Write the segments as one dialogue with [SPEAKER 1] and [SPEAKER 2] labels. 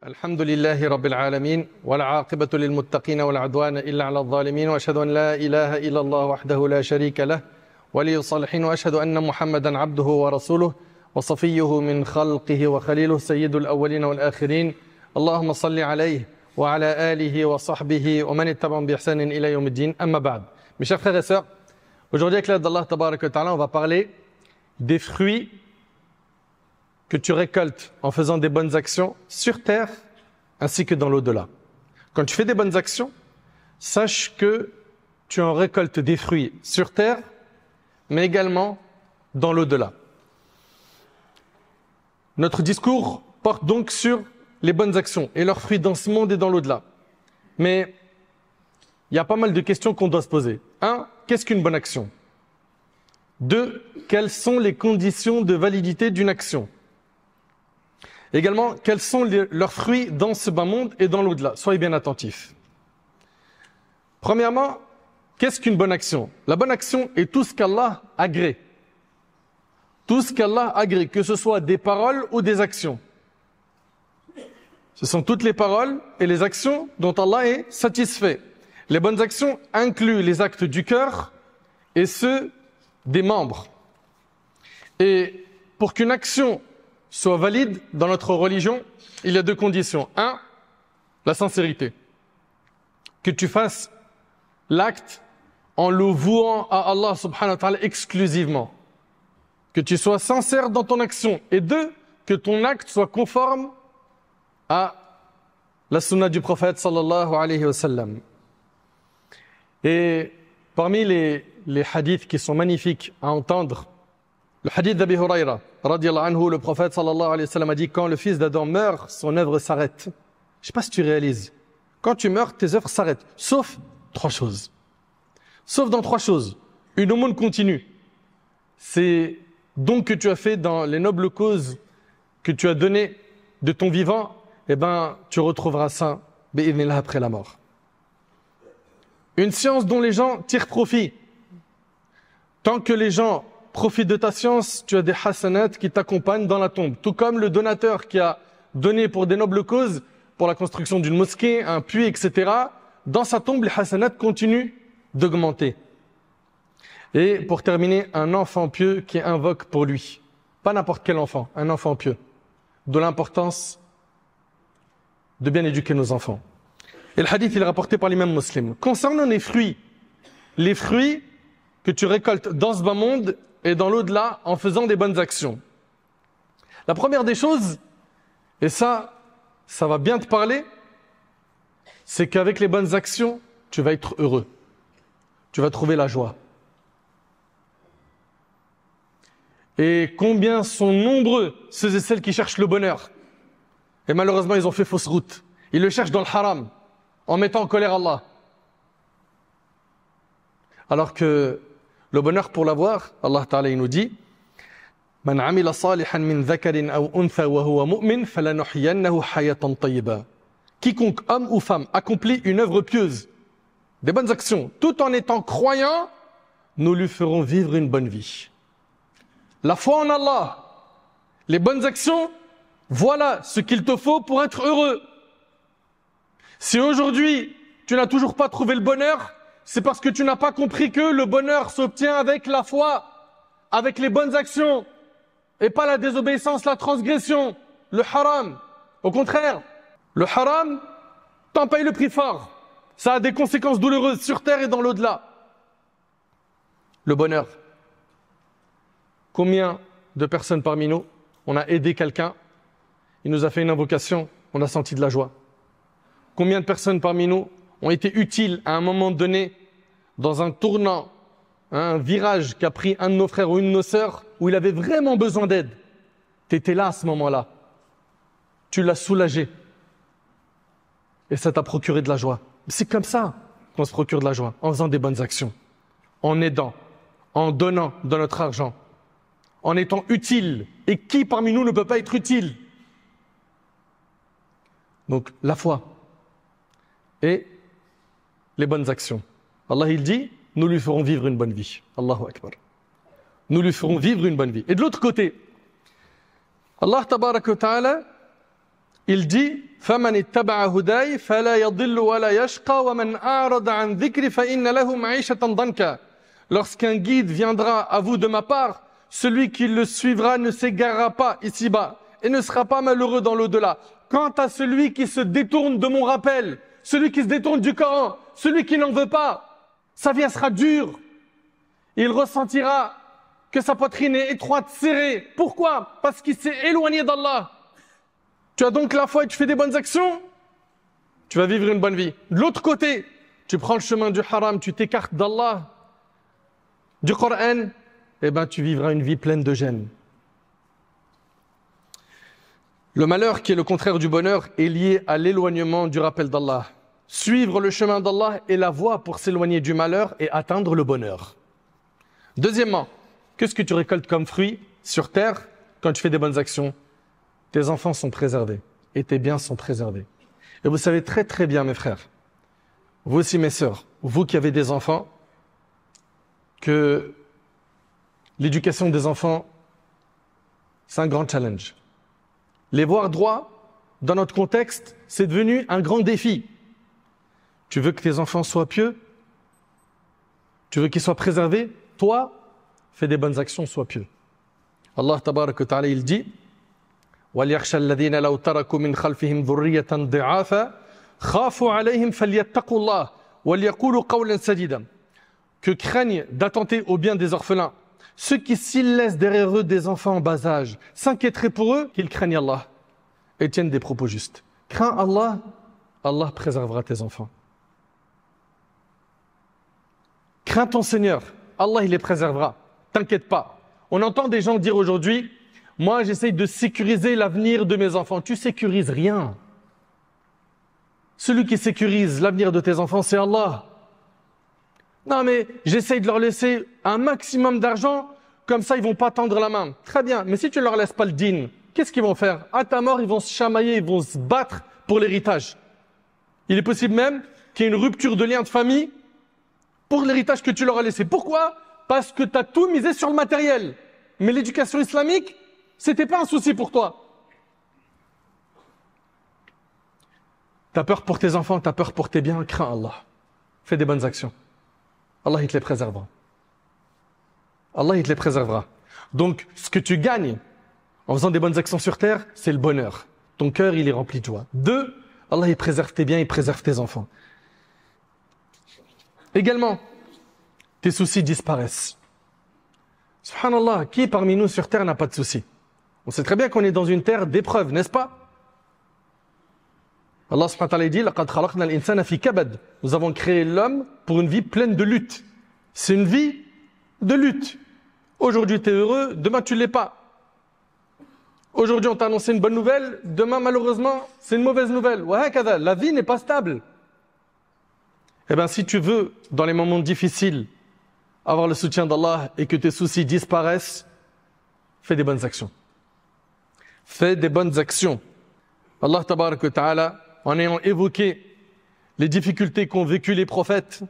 [SPEAKER 1] الحمد لله رب العالمين والعاقبة للمتقين ولا عدوان إلا على الظالمين وأشهد أن لا إله إلا الله وحده لا شريك له ولي الصالحين وأشهد أن محمدا عبده ورسوله وصفيه من خلقه وخليله سيد الأولين والآخرين اللهم صل عليه وعلى آله وصحبه ومن اتبعهم بإحسان إلى يوم الدين أما بعد. Mes chers frères et sœurs, aujourd'hui avec l'aide d'Allah Tabarak wa Ta'ala, on va parler des fruits que tu récoltes en faisant des bonnes actions sur terre ainsi que dans l'au-delà. Quand tu fais des bonnes actions, sache que tu en récoltes des fruits sur terre, mais également dans l'au-delà. Notre discours porte donc sur les bonnes actions et leurs fruits dans ce monde et dans l'au-delà. Mais il y a pas mal de questions qu'on doit se poser. 1. Qu'est-ce qu'une bonne action? 2. Quelles sont les conditions de validité d'une action? Également, quels sont leurs fruits dans ce bas monde et dans l'au-delà? Soyez bien attentifs. Premièrement, qu'est-ce qu'une bonne action? La bonne action est tout ce qu'Allah agrée. Tout ce qu'Allah agrée, que ce soit des paroles ou des actions. Ce sont toutes les paroles et les actions dont Allah est satisfait. Les bonnes actions incluent les actes du cœur et ceux des membres. Et pour qu'une action soit valide dans notre religion, il y a deux conditions. 1, la sincérité. Que tu fasses l'acte en le vouant à Allah subhanahu wa ta'ala exclusivement. Que tu sois sincère dans ton action. Et 2, que ton acte soit conforme à la sunna du prophète sallallahu alayhi wa sallam. Et parmi les hadiths qui sont magnifiques à entendre, le hadith d'Abi Huraira, radiallahu anhu, le prophète sallallahu alayhi wa sallam a dit: quand le fils d'Adam meurt, son œuvre s'arrête. Je ne sais pas si tu réalises. Quand tu meurs, tes œuvres s'arrêtent. Sauf 3 choses. Sauf dans 3 choses. Une aumône continue. C'est donc que tu as fait dans les nobles causes que tu as données de ton vivant, eh ben, tu retrouveras ça, bi'idhnillah, après la mort. Une science dont les gens tirent profit. Tant que les gens profitent de ta science, tu as des hasanats qui t'accompagnent dans la tombe. Tout comme le donateur qui a donné pour des nobles causes, pour la construction d'une mosquée, un puits, etc. Dans sa tombe, les hasanats continuent d'augmenter. Et pour terminer, un enfant pieux qui invoque pour lui. Pas n'importe quel enfant, un enfant pieux. De l'importance de bien éduquer nos enfants. Et le hadith, il est rapporté par l'imam Muslim. Concernant les fruits que tu récoltes dans ce bas monde et dans l'au-delà en faisant des bonnes actions. La première des choses, et ça va bien te parler, c'est qu'avec les bonnes actions, tu vas être heureux. Tu vas trouver la joie. Et combien sont nombreux ceux et celles qui cherchent le bonheur. Et malheureusement, ils ont fait fausse route. Ils le cherchent dans le haram, en mettant en colère Allah. Alors que le bonheur pour l'avoir, Allah Ta'ala il nous dit: Man amila salihan min dhakarin aw untha wa huwa mu'min falanuhyiyannahu hayatan tayyiba. Quiconque homme ou femme accomplit une œuvre pieuse, des bonnes actions, tout en étant croyant, nous lui ferons vivre une bonne vie. La foi en Allah, les bonnes actions, voilà ce qu'il te faut pour être heureux. Si aujourd'hui tu n'as toujours pas trouvé le bonheur, c'est parce que tu n'as pas compris que le bonheur s'obtient avec la foi, avec les bonnes actions, et pas la désobéissance, la transgression, le haram. Au contraire, le haram, t'en payes le prix fort. Ça a des conséquences douloureuses sur terre et dans l'au-delà. Le bonheur. Combien de personnes parmi nous, on a aidé quelqu'un, il nous a fait une invocation, on a senti de la joie. Combien de personnes parmi nous ont été utiles à un moment donné dans un tournant, un virage qu'a pris un de nos frères ou une de nos sœurs où il avait vraiment besoin d'aide. Tu étais là à ce moment-là. Tu l'as soulagé. Et ça t'a procuré de la joie. C'est comme ça qu'on se procure de la joie, en faisant des bonnes actions, en aidant, en donnant de notre argent, en étant utile. Et qui parmi nous ne peut pas être utile? Donc la foi et les bonnes actions. Allah il dit, nous lui ferons vivre une bonne vie. Allahu Akbar. Nous lui ferons vivre une bonne vie. Et de l'autre côté, Allah Tabaraka wa Ta'ala il dit فَمَنِ اتَّبَعَ هُدَايَ فَلَا يَضِلُّ وَلَا يَشْقَى وَمَنْ أَعْرَضَ عَنْ ذِكْرِ فَإِنَّ لَهُ مَعِيشَةً ضَنْكًا. Lorsqu'un guide viendra à vous de ma part, celui qui le suivra ne s'égarera pas ici-bas et ne sera pas malheureux dans l'au-delà. Quant à celui qui se détourne de mon rappel, celui qui se détourne du Coran, celui qui n'en veut pas, sa vie sera dure. Il ressentira que sa poitrine est étroite, serrée. Pourquoi? Parce qu'il s'est éloigné d'Allah. Tu as donc la foi et tu fais des bonnes actions, tu vas vivre une bonne vie. De l'autre côté, tu prends le chemin du haram, tu t'écartes d'Allah, du Coran, eh ben tu vivras une vie pleine de gêne. Le malheur, qui est le contraire du bonheur, est lié à l'éloignement du rappel d'Allah. Suivre le chemin d'Allah est la voie pour s'éloigner du malheur et atteindre le bonheur. Deuxièmement, qu'est-ce que tu récoltes comme fruit sur terre quand tu fais des bonnes actions? Tes enfants sont préservés et tes biens sont préservés. Et vous savez très très bien, mes frères, vous aussi mes sœurs, vous qui avez des enfants, que l'éducation des enfants, c'est un grand challenge. Les voir droit, dans notre contexte, c'est devenu un grand défi. Tu veux que tes enfants soient pieux? Tu veux qu'ils soient préservés? Toi, fais des bonnes actions, sois pieux. Allah tabaraka wa ta'ala, il dit وَلْيَخْشَى الَّذِينَ لَوْ تَرَكُوا مِنْ خَلْفِهِمْ ذُرِّيَّةً ضِعَافًا خَافُوا عَلَيْهِمْ فَلْيَتَّقُوا اللَّهَ وَلْيَقُولُوا قَوْلًا سَدِيدًا. Que craignent d'attenter au bien des orphelins ceux qui, s'ils laissent derrière eux des enfants en bas âge, s'inquiéteraient pour eux, qu'ils craignent Allah et tiennent des propos justes. Crains Allah, Allah préservera tes enfants. Crains ton Seigneur, Allah il les préservera. T'inquiète pas. On entend des gens dire aujourd'hui, moi j'essaye de sécuriser l'avenir de mes enfants. Tu sécurises rien. Celui qui sécurise l'avenir de tes enfants, c'est Allah. Non mais j'essaye de leur laisser un maximum d'argent, comme ça ils vont pas tendre la main. Très bien, mais si tu leur laisses pas le dîn, qu'est-ce qu'ils vont faire? À ta mort, ils vont se chamailler, ils vont se battre pour l'héritage. Il est possible même qu'il y ait une rupture de lien de famille pour l'héritage que tu leur as laissé. Pourquoi? Parce que tu as tout misé sur le matériel. Mais l'éducation islamique, c'était pas un souci pour toi. Tu as peur pour tes enfants, tu as peur pour tes biens, crains Allah. Fais des bonnes actions. Allah, il te les préservera. Allah, il te les préservera. Donc, ce que tu gagnes en faisant des bonnes actions sur terre, c'est le bonheur. Ton cœur, il est rempli de joie. 2, Allah, il préserve tes biens, il préserve tes enfants. Également, tes soucis disparaissent. Subhanallah, qui parmi nous sur terre n'a pas de soucis? On sait très bien qu'on est dans une terre d'épreuves, n'est-ce pas? Allah subhanahu wa ta'ala dit لَقَدْ خَلَقْنَا الْإِنسَانَ فِي كَبَدٍ. Nous avons créé l'homme pour une vie pleine de lutte. C'est une vie de lutte. Aujourd'hui tu es heureux, demain tu ne l'es pas. Aujourd'hui on t'a annoncé une bonne nouvelle, demain malheureusement c'est une mauvaise nouvelle. La vie n'est pas stable. Eh bien si tu veux, dans les moments difficiles, avoir le soutien d'Allah et que tes soucis disparaissent, fais des bonnes actions. Fais des bonnes actions. Allah tabarak wa ta'ala, en ayant évoqué les difficultés qu'ont vécues les prophètes,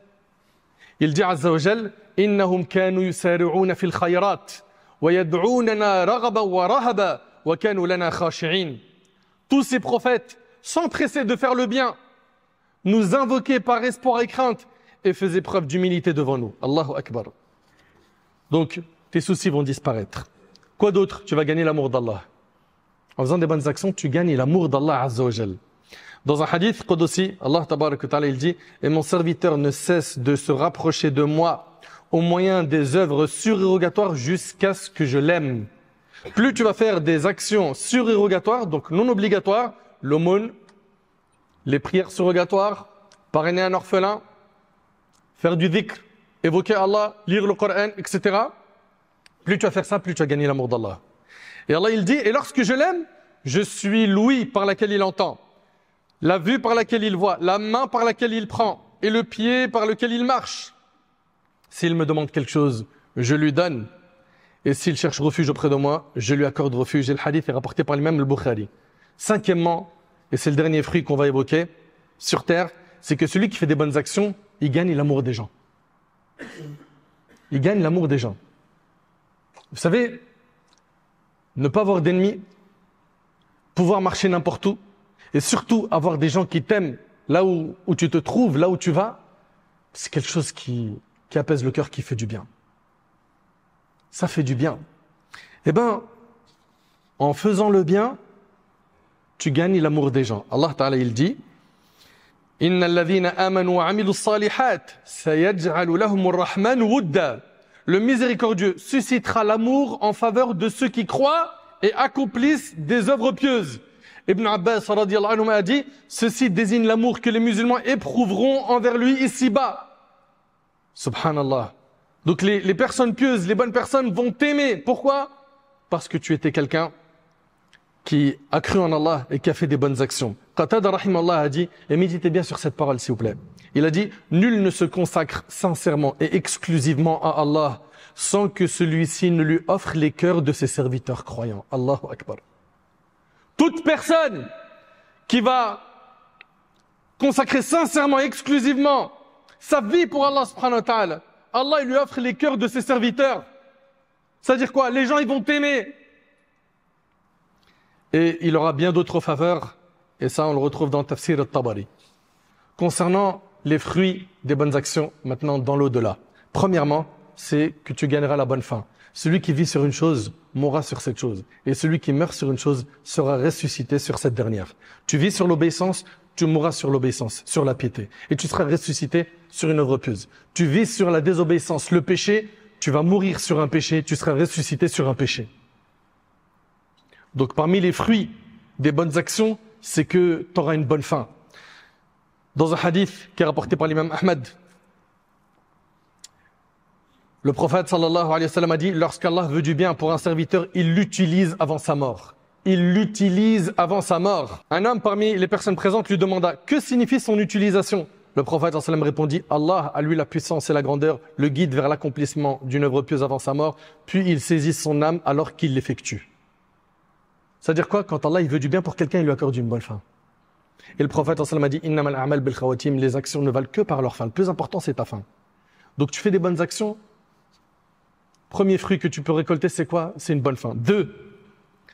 [SPEAKER 1] il dit Azza wa Jal, innahum kanu yusari'una fil khayrat wa yad'unana raghaban wa rahaba wa kanu lana khashi'in. Tous ces prophètes s'empressaient de faire le bien, nous invoquaient par espoir et crainte et faisaient preuve d'humilité devant nous. Allahu Akbar. Donc, tes soucis vont disparaître. Quoi d'autre? Tu vas gagner l'amour d'Allah. En faisant des bonnes actions, tu gagnes l'amour d'Allah Azza wa Jal. Dans un hadith Qudsi, Allah tabarak wa ta'ala, il dit « Et mon serviteur ne cesse de se rapprocher de moi au moyen des œuvres surérogatoires jusqu'à ce que je l'aime. » Plus tu vas faire des actions surérogatoires, donc non obligatoires, l'aumône, les prières surrogatoires, parrainer un orphelin, faire du dhikr, évoquer Allah, lire le Coran, etc. Plus tu vas faire ça, plus tu vas gagner l'amour d'Allah. Et Allah il dit, et lorsque je l'aime, je suis l'ouïe par laquelle il entend, la vue par laquelle il voit, la main par laquelle il prend, et le pied par lequel il marche. S'il me demande quelque chose, je lui donne. Et s'il cherche refuge auprès de moi, je lui accorde refuge. Et le hadith est rapporté par l'imam al-Bukhari. Cinquièmement, et c'est le dernier fruit qu'on va évoquer sur terre, c'est que celui qui fait des bonnes actions, il gagne l'amour des gens. Il gagne l'amour des gens. Vous savez, ne pas avoir d'ennemis, pouvoir marcher n'importe où, Et surtout, avoir des gens qui t'aiment là où tu te trouves, là où tu vas, c'est quelque chose qui apaise le cœur, qui fait du bien. Ça fait du bien. Eh ben, en faisant le bien, tu gagnes l'amour des gens. Allah Ta'ala, il dit, إِنَّ الَّذِينَ آمَنُوا وَعَمِلُوا الصَّالِحَاتِ سَيَجْعَلُ لَهُمُ الرَّحْمَنُ وُدًّا. Le miséricordieux suscitera l'amour en faveur de ceux qui croient et accomplissent des œuvres pieuses. Ibn Abbas radiyallahu anhu a dit, ceci désigne l'amour que les musulmans éprouveront envers lui ici-bas. Subhanallah. Donc les personnes pieuses, les bonnes personnes vont t'aimer. Pourquoi? Parce que tu étais quelqu'un qui a cru en Allah et qui a fait des bonnes actions. Qatada rahimallah a dit, et méditez bien sur cette parole s'il vous plaît. Il a dit, nul ne se consacre sincèrement et exclusivement à Allah sans que celui-ci ne lui offre les cœurs de ses serviteurs croyants. Allahu Akbar. Toute personne qui va consacrer sincèrement, exclusivement sa vie pour Allah subhanahu wa ta'ala, Allah il lui offre les cœurs de ses serviteurs. C'est-à-dire quoi? Les gens ils vont t'aimer. Et il aura bien d'autres faveurs, et ça on le retrouve dans Tafsir al-Tabari. Concernant les fruits des bonnes actions, maintenant dans l'au-delà. Premièrement, c'est que tu gagneras la bonne fin. Celui qui vit sur une chose mourra sur cette chose. Et celui qui meurt sur une chose sera ressuscité sur cette dernière. Tu vis sur l'obéissance, tu mourras sur l'obéissance, sur la piété. Et tu seras ressuscité sur une œuvre pieuse. Tu vis sur la désobéissance, le péché, tu vas mourir sur un péché, tu seras ressuscité sur un péché. Donc parmi les fruits des bonnes actions, c'est que tu auras une bonne fin. Dans un hadith qui est rapporté par l'imam Ahmad, le prophète sallallahu alayhi wa sallam a dit, lorsqu'Allah veut du bien pour un serviteur, il l'utilise avant sa mort. Il l'utilise avant sa mort. Un homme parmi les personnes présentes lui demanda, que signifie son utilisation? Le prophète sallallahu alayhi wa sallam répondit, Allah a lui la puissance et la grandeur, le guide vers l'accomplissement d'une œuvre pieuse avant sa mort, puis il saisit son âme alors qu'il l'effectue. C'est-à-dire quoi? Quand Allah il veut du bien pour quelqu'un, il lui accorde une bonne fin. Et le prophète sallallahu alayhi wa sallam a dit, innamal a'mal bil khawatim, les actions ne valent que par leur fin. Le plus important, c'est ta fin. Donc tu fais des bonnes actions. Premier fruit que tu peux récolter, c'est quoi? C'est une bonne fin. 2,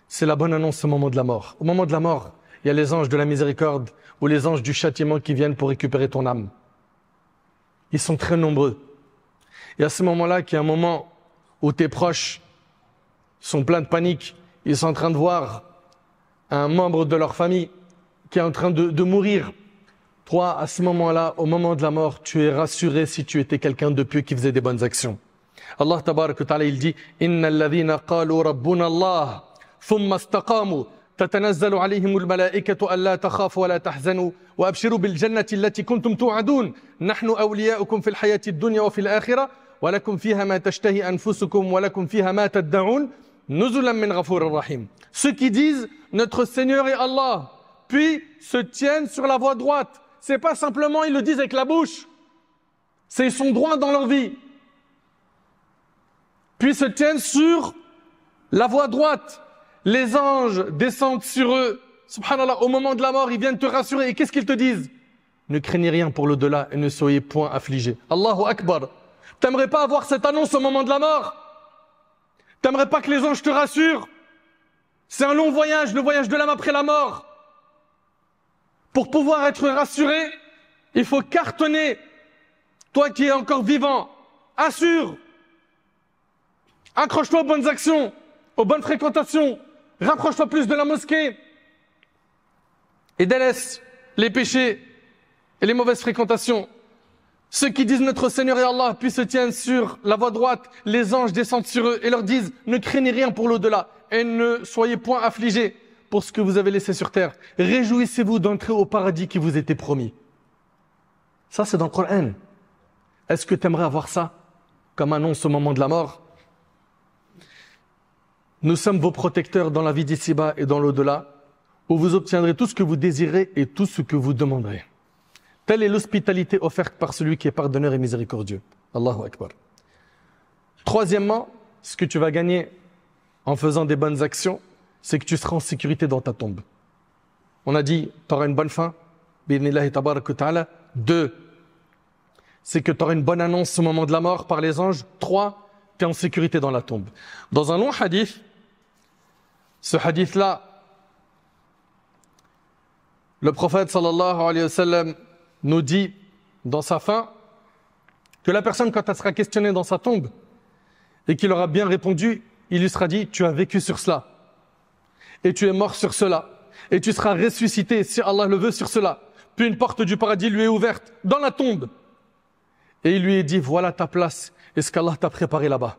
[SPEAKER 1] c'est la bonne annonce au moment de la mort. Au moment de la mort, il y a les anges de la miséricorde ou les anges du châtiment qui viennent pour récupérer ton âme. Ils sont très nombreux. Et à ce moment-là, qu'il y a un moment où tes proches sont pleins de panique, ils sont en train de voir un membre de leur famille qui est en train de mourir. Toi, à ce moment-là, au moment de la mort, tu es rassuré si tu étais quelqu'un de pieux qui faisait des bonnes actions. Allah tabarak wa ta'ala il dit innal ladhina qalu rabbuna Allah thumma istaqamu tatanazzalu alayhimul malaikatu alla takhafu wa la tahzanu wa abshiru bil jannati allati kuntum tu'adun nahnu awliya'ukum fil hayati ad-dunya wa fil akhirah wa lakum fiha ma tashtahi anfusukum wa lakum fiha ma tad'un nuzulan min ghafurir rahim. Ceux qui disent notre Seigneur est Allah puis se tiennent sur la voie droite, c'est pas simplement ils le disent avec la bouche, c'est ils sont droits dans leur vie. Puis se tiennent sur la voie droite. Les anges descendent sur eux. Subhanallah, au moment de la mort, ils viennent te rassurer. Et qu'est-ce qu'ils te disent? Ne craignez rien pour l'au-delà et ne soyez point affligés. Allahu Akbar. T'aimerais pas avoir cette annonce au moment de la mort? T'aimerais pas que les anges te rassurent? C'est un long voyage, le voyage de l'âme après la mort. Pour pouvoir être rassuré, il faut cartonner. Toi qui es encore vivant, assure. Accroche-toi aux bonnes actions, aux bonnes fréquentations. Rapproche-toi plus de la mosquée. Et délaisse les péchés et les mauvaises fréquentations. Ceux qui disent notre Seigneur est Allah, puis se tiennent sur la voie droite, les anges descendent sur eux et leur disent ne craignez rien pour l'au-delà et ne soyez point affligés pour ce que vous avez laissé sur terre. Réjouissez-vous d'entrer au paradis qui vous était promis. Ça, c'est dans le Coran. Est-ce que tu aimerais avoir ça comme annonce au moment de la mort? Nous sommes vos protecteurs dans la vie d'ici-bas et dans l'au-delà, où vous obtiendrez tout ce que vous désirez et tout ce que vous demanderez. Telle est l'hospitalité offerte par celui qui est pardonneur et miséricordieux. Allahu Akbar. Troisièmement, ce que tu vas gagner en faisant des bonnes actions, c'est que tu seras en sécurité dans ta tombe. On a dit, tu auras une bonne fin. Bi'idhnillahi tabarak wa ta'ala. 2, c'est que tu auras une bonne annonce au moment de la mort par les anges. 3, tu es en sécurité dans la tombe. Dans un long hadith, ce hadith-là, Le prophète sallallahu alayhi wa sallam nous dit dans sa fin que la personne, quand elle sera questionnée dans sa tombe et qu'il aura bien répondu, il lui sera dit: tu as vécu sur cela et tu es mort sur cela et tu seras ressuscité, si Allah le veut, sur cela. Puis une porte du paradis lui est ouverte dans la tombe et il lui est dit: voilà ta place et ce qu'Allah t'a préparé là-bas.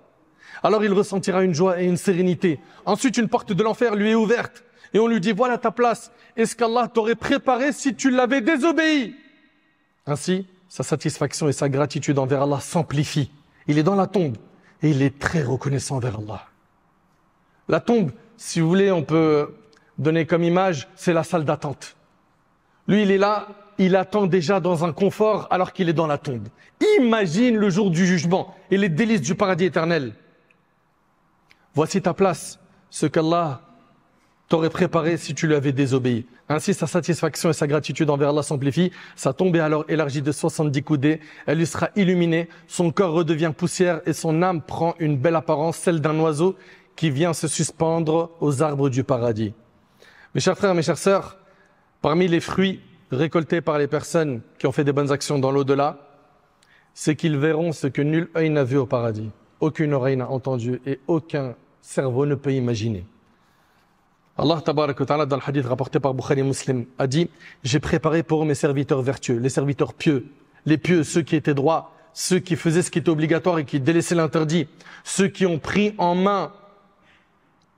[SPEAKER 1] Alors il ressentira une joie et une sérénité. Ensuite, une porte de l'enfer lui est ouverte et on lui dit: voilà ta place et ce qu'Allah t'aurait préparé si tu l'avais désobéi. Ainsi, sa satisfaction et sa gratitude envers Allah s'amplifient. Il est dans la tombe et il est très reconnaissant envers Allah. La tombe, si vous voulez, on peut donner comme image, c'est la salle d'attente. Lui, il est là, il attend déjà dans un confort alors qu'il est dans la tombe. Imagine le jour du jugement et les délices du paradis éternel. Voici ta place, ce qu'Allah t'aurait préparé si tu lui avais désobéi. Ainsi, sa satisfaction et sa gratitude envers Allah s'amplifient. Sa tombe est alors élargie de 70 coudées. Elle lui sera illuminée. Son corps redevient poussière et son âme prend une belle apparence, celle d'un oiseau qui vient se suspendre aux arbres du paradis. Mes chers frères, mes chères sœurs, parmi les fruits récoltés par les personnes qui ont fait des bonnes actions dans l'au-delà, c'est qu'ils verront ce que nul œil n'a vu au paradis, aucune oreille n'a entendu et aucun cerveau ne peut imaginer. Allah tabarak wa ta'ala, dans le hadith rapporté par Bukhari Muslim, a dit: j'ai préparé pour eux mes serviteurs vertueux, les serviteurs pieux, les pieux, ceux qui étaient droits, ceux qui faisaient ce qui était obligatoire et qui délaissaient l'interdit, ceux qui ont pris en main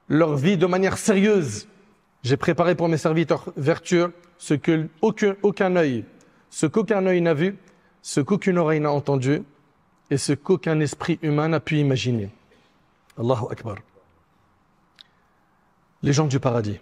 [SPEAKER 1] leur vie de manière sérieuse. J'ai préparé pour mes serviteurs vertueux ce que aucun œil n'a vu, ce qu'aucune oreille n'a entendu et ce qu'aucun esprit humain n'a pu imaginer. Allahu Akbar. Les gens du paradis.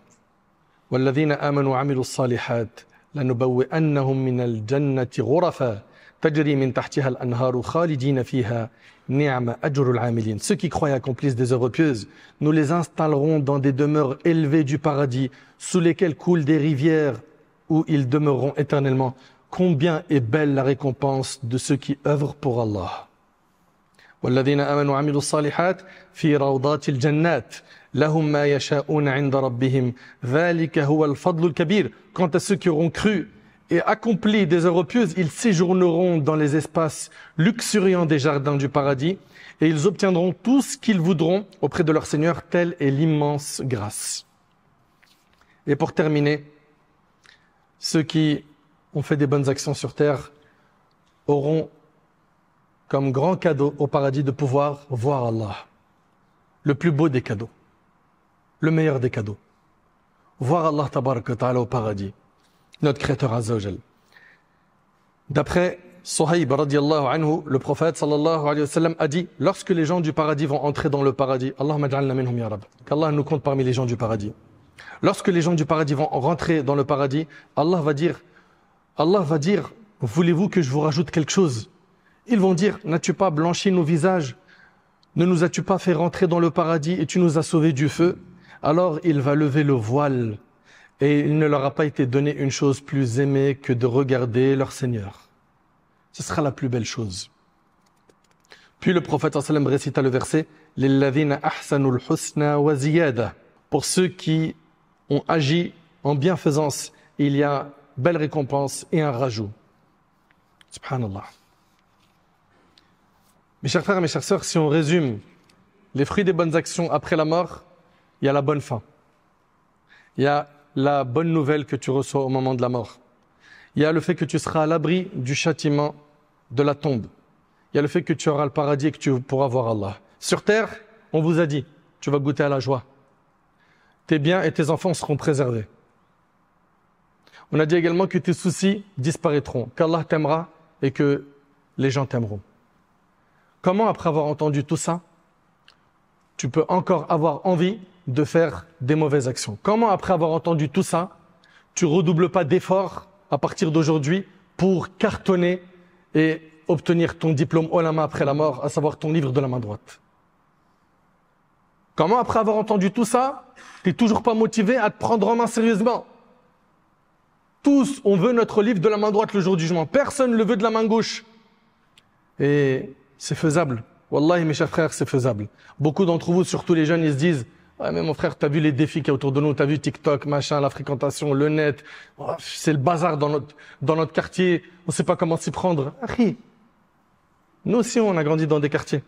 [SPEAKER 1] وَالَّذِينَ آمَنُوا وَعَمِلُوا الصَّالِحَاتِ لَنُبَوِّئَنَّهُمْ مِنَ الْجَنَّةِ غُرَفًا تَجْرِي مِنْ تَحْتِهَا الْأَنْهَارُ خَالِدِينَ فِيهَا نِعْمَ أَجْرُ الْعَامِلِينَ. Ceux qui croient et accomplissent des œuvres pieuses, nous les installerons dans des demeures élevées du paradis, sous lesquelles coulent des rivières, où ils demeureront éternellement. Combien est belle la récompense de ceux qui œuvrent pour Allah. وَالَّذِينَ آمَنُوا وَعَمِلُوا الصَّالِحَاتِ فِي رَوْضَاتِ الْجَنَّاتِ لَهُمْ مَا يَشَاءُونَ عِنْدَ رَبِّهِمْ ذَلِكَ هُوَ الْفَضْلُ الْكَبِيرُ. Quant à ceux qui auront cru et accompli des œuvres pieuses, ils séjourneront dans les espaces luxuriants des jardins du paradis et ils obtiendront tout ce qu'ils voudront auprès de leur Seigneur, telle est l'immense grâce. Et pour terminer, ceux qui ont fait des bonnes actions sur terre auront comme grand cadeau au paradis de pouvoir voir Allah. Le plus beau des cadeaux, le meilleur des cadeaux. Voir Allah tabaraka wa ta'ala au paradis, notre créateur azza wa jal. D'après Suhayb radiyallahu anhu, le prophète sallallahu alayhi wa sallam a dit: lorsque les gens du paradis vont entrer dans le paradis, Allahumma ja'alna minhum ya Rabb, qu'Allah nous compte parmi les gens du paradis. Lorsque les gens du paradis vont rentrer dans le paradis, Allah va dire: voulez-vous que je vous rajoute quelque chose? Ils vont dire: n'as-tu pas blanchi nos visages? Ne nous as-tu pas fait rentrer dans le paradis et tu nous as sauvés du feu? Alors il va lever le voile et il ne leur a pas été donné une chose plus aimée que de regarder leur Seigneur. Ce sera la plus belle chose. Puis le prophète sallallahu alayhi wa sallam récita le verset: لِلَّذِينَ أَحْسَنُوا الْحُسْنَى وَزِيَادَةً. Pour ceux qui ont agi en bienfaisance, il y a belle récompense et un rajout. Subhanallah. Mes chers frères et mes chères sœurs, si on résume les fruits des bonnes actions après la mort, il y a la bonne fin. Il y a la bonne nouvelle que tu reçois au moment de la mort. Il y a le fait que tu seras à l'abri du châtiment de la tombe. Il y a le fait que tu auras le paradis et que tu pourras voir Allah. Sur terre, on vous a dit, tu vas goûter à la joie. Tes biens et tes enfants seront préservés. On a dit également que tes soucis disparaîtront, qu'Allah t'aimera et que les gens t'aimeront. Comment, après avoir entendu tout ça, tu peux encore avoir envie de faire des mauvaises actions? Comment, après avoir entendu tout ça, tu redoubles pas d'efforts à partir d'aujourd'hui pour cartonner et obtenir ton diplôme ulama après la mort, à savoir ton livre de la main droite? Comment, après avoir entendu tout ça, tu n'es toujours pas motivé à te prendre en main sérieusement? Tous, on veut notre livre de la main droite le jour du jugement. Personne ne le veut de la main gauche. Et c'est faisable. Wallahi, mes chers frères, c'est faisable. Beaucoup d'entre vous, surtout les jeunes, ils se disent: Ouais, mais mon frère, t'as vu les défis qu'il y a autour de nous, t'as vu TikTok, machin, la fréquentation, le net. Oh, c'est le bazar dans notre quartier. On sait pas comment s'y prendre. Akhi, nous aussi, on a grandi dans des quartiers.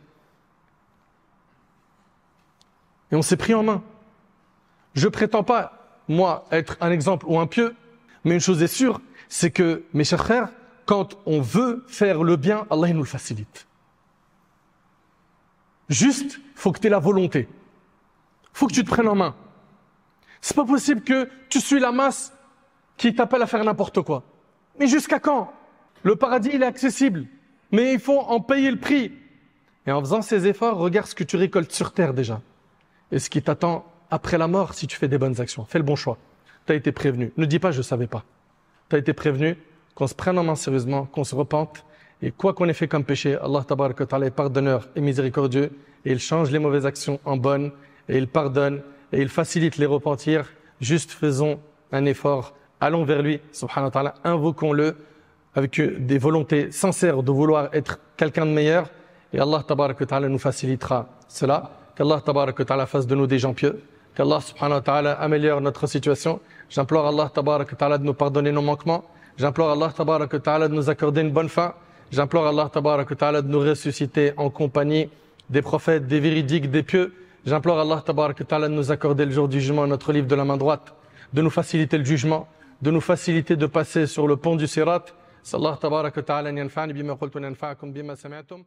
[SPEAKER 1] Et on s'est pris en main. Je prétends pas, moi, être un exemple ou un pieux, mais une chose est sûre, c'est que, mes chers frères, quand on veut faire le bien, Allah il nous le facilite. Juste, faut que tu aies la volonté. Faut que tu te prennes en main. C'est pas possible que tu suis la masse qui t'appelle à faire n'importe quoi. Mais jusqu'à quand? Le paradis, il est accessible. Mais il faut en payer le prix. Et en faisant ces efforts, regarde ce que tu récoltes sur terre déjà. Et ce qui t'attend après la mort si tu fais des bonnes actions. Fais le bon choix. Tu as été prévenu. Ne dis pas je savais pas. Tu as été prévenu qu'on se prenne en main sérieusement, qu'on se repente. Et quoi qu'on ait fait comme péché, Allah tabaraka wa ta'ala est pardonneur et miséricordieux. Et il change les mauvaises actions en bonnes. Et il pardonne. Et il facilite les repentirs. Juste faisons un effort. Allons vers lui, subhanahu wa ta'ala. Invoquons-le avec des volontés sincères de vouloir être quelqu'un de meilleur. Et Allah tabaraka wa ta'ala nous facilitera cela. Qu'Allah tabaraka wa ta'ala fasse de nous des gens pieux. Qu'Allah subhanahu wa ta'ala améliore notre situation. J'implore Allah tabaraka wa ta'ala de nous pardonner nos manquements. J'implore Allah tabaraka wa ta'ala de nous accorder une bonne fin. J'implore Allah tabaraka wa ta'ala de nous ressusciter en compagnie des prophètes, des véridiques, des pieux. J'implore Allah tabaraka wa ta'ala de nous accorder le jour du jugement notre livre de la main droite, de nous faciliter le jugement, de nous faciliter de passer sur le pont du sirat. Sallallahu tabaraka wa ta'ala an yanfa'ani bima qultu wa yanfa'akum bima sami'tum.